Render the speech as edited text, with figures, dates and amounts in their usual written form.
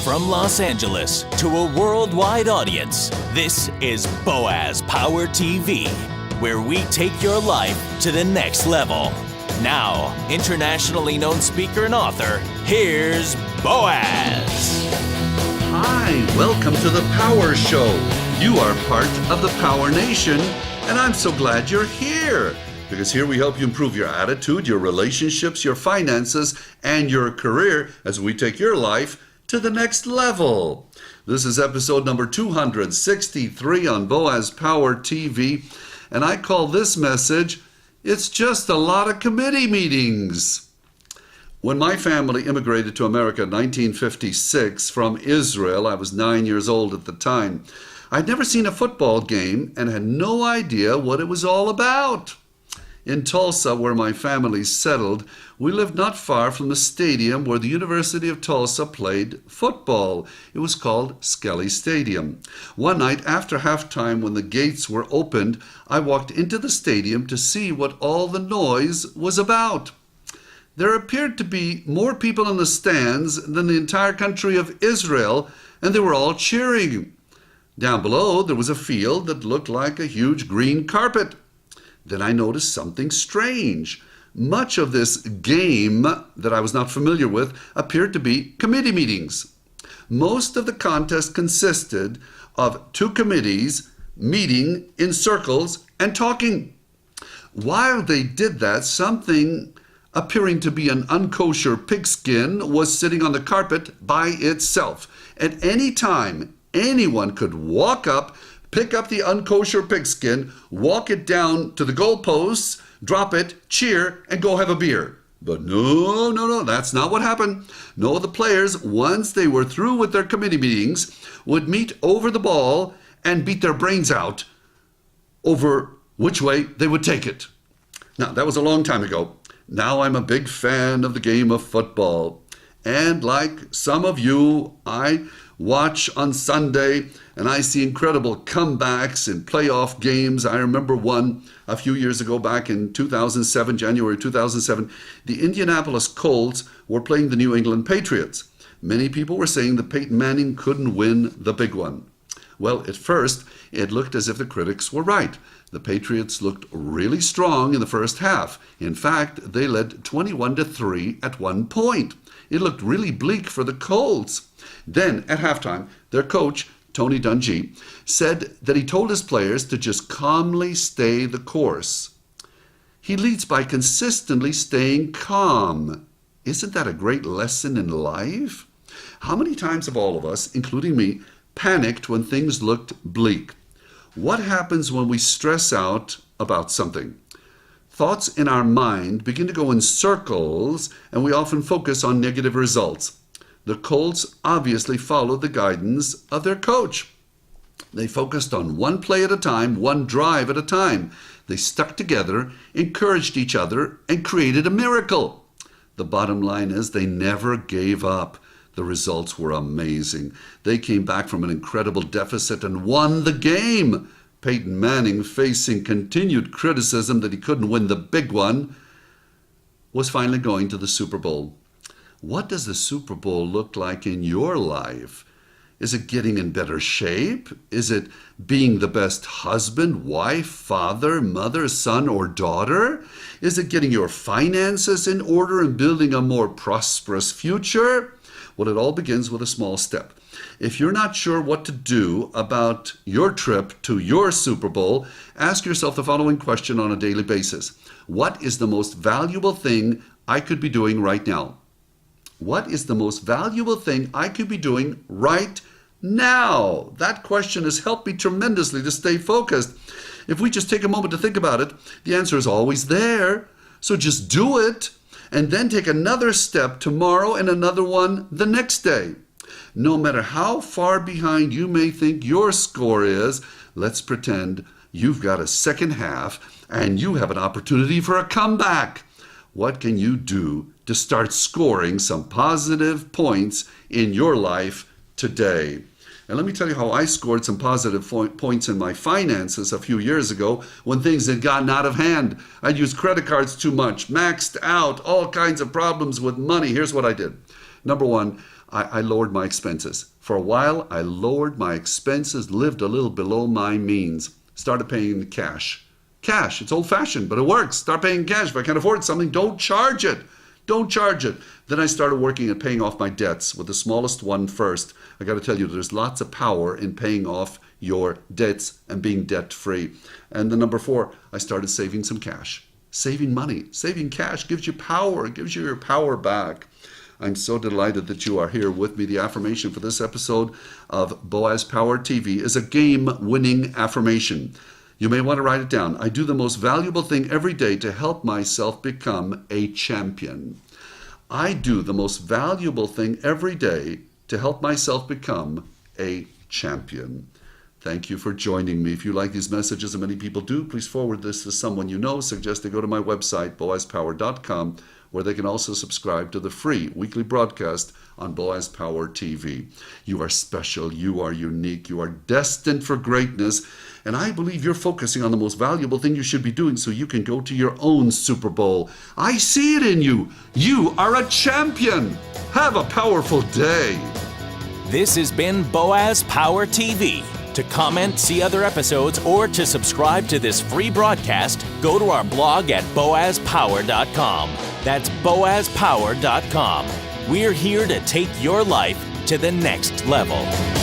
From Los Angeles to a worldwide audience, this is Boaz Power TV, where we take your life to the next level. Now, internationally known speaker and author, here's Boaz. Hi, welcome to the Power Show. You are part of the Power Nation, and I'm so glad you're here. Because here we help you improve your attitude, your relationships, your finances, and your career as we take your life to the next level. This is episode number 263 on Boaz Power TV, and I call this message, It's Just a Lot of Committee Meetings. When my family immigrated to America in 1956 from Israel, I was 9 years old at the time. I'd never seen a football game and had no idea what it was all about. In Tulsa, where my family settled, we lived not far from the stadium where the University of Tulsa played football. It was called Skelly Stadium. One night after halftime, when the gates were opened, I walked into the stadium to see what all the noise was about. There appeared to be more people in the stands than the entire country of Israel, and they were all cheering. Down below, there was a field that looked like a huge green carpet. Then I noticed something strange. Much of this game that I was not familiar with appeared to be committee meetings. Most of the contest consisted of two committees meeting in circles and talking. While they did that, something appearing to be an unkosher pigskin was sitting on the carpet by itself. At any time, anyone could walk up, pick up the unkosher pigskin, walk it down to the goalposts, drop it, cheer, and go have a beer. But no, that's not what happened. No, the players, once they were through with their committee meetings, would meet over the ball and beat their brains out over which way they would take it. Now, that was a long time ago. Now I'm a big fan of the game of football. And like some of you, I watch on Sunday and I see incredible comebacks in playoff games. I remember one a few years ago back in 2007, January 2007. The Indianapolis Colts were playing the New England Patriots. Many people were saying that Peyton Manning couldn't win the big one. Well, at first, it looked as if the critics were right. The Patriots looked really strong in the first half. In fact, they led 21-3 at one point. It looked really bleak for the Colts. Then, at halftime, their coach, Tony Dungy, said that he told his players to just calmly stay the course. He leads by consistently staying calm. Isn't that a great lesson in life? How many times have all of us, including me, panicked when things looked bleak? What happens when we stress out about something? Thoughts in our mind begin to go in circles, and we often focus on negative results. The Colts obviously followed the guidance of their coach. They focused on one play at a time, one drive at a time. They stuck together, encouraged each other, and created a miracle. The bottom line is they never gave up. The results were amazing. They came back from an incredible deficit and won the game. Peyton Manning, facing continued criticism that he couldn't win the big one, was finally going to the Super Bowl. What does the Super Bowl look like in your life? Is it getting in better shape? Is it being the best husband, wife, father, mother, son, or daughter? Is it getting your finances in order and building a more prosperous future? Well, it all begins with a small step. If you're not sure what to do about your trip to your Super Bowl, ask yourself the following question on a daily basis. What is the most valuable thing I could be doing right now? What is the most valuable thing I could be doing right now? That question has helped me tremendously to stay focused. If we just take a moment to think about it, the answer is always there. So just do it, and then take another step tomorrow and another one the next day. No matter how far behind you may think your score is, let's pretend you've got a second half and you have an opportunity for a comeback. What can you do to start scoring some positive points in your life today? And let me tell you how I scored some positive points in my finances a few years ago when things had gotten out of hand. I'd used credit cards too much, maxed out, all kinds of problems with money. Here's what I did. Number one, I lowered my expenses. For a while, I lowered my expenses, lived a little below my means, started paying in cash. Cash, it's old-fashioned, but it works. Start paying cash. If I can't afford something, don't charge it. Don't charge it. Then I started working at paying off my debts with the smallest one first. I got to tell you, there's lots of power in paying off your debts and being debt-free. And then number 4, I started saving some cash. Saving money, saving cash gives you power, it gives you your power back. I'm so delighted that you are here with me. The affirmation for this episode of Boaz Power TV is a game-winning affirmation. You may want to write it down. I do the most valuable thing every day to help myself become a champion. I do the most valuable thing every day to help myself become a champion. Thank you for joining me. If you like these messages, and many people do, please forward this to someone you know. Suggest they go to my website, boazpower.com, where they can also subscribe to the free weekly broadcast on Boaz Power TV. You are special, you are unique, you are destined for greatness, and I believe you're focusing on the most valuable thing you should be doing so you can go to your own Super Bowl. I see it in you. You are a champion. Have a powerful day. This has been Boaz Power TV. To comment, see other episodes, or to subscribe to this free broadcast, go to our blog at boazpower.com. That's boazpower.com. We're here to take your life to the next level.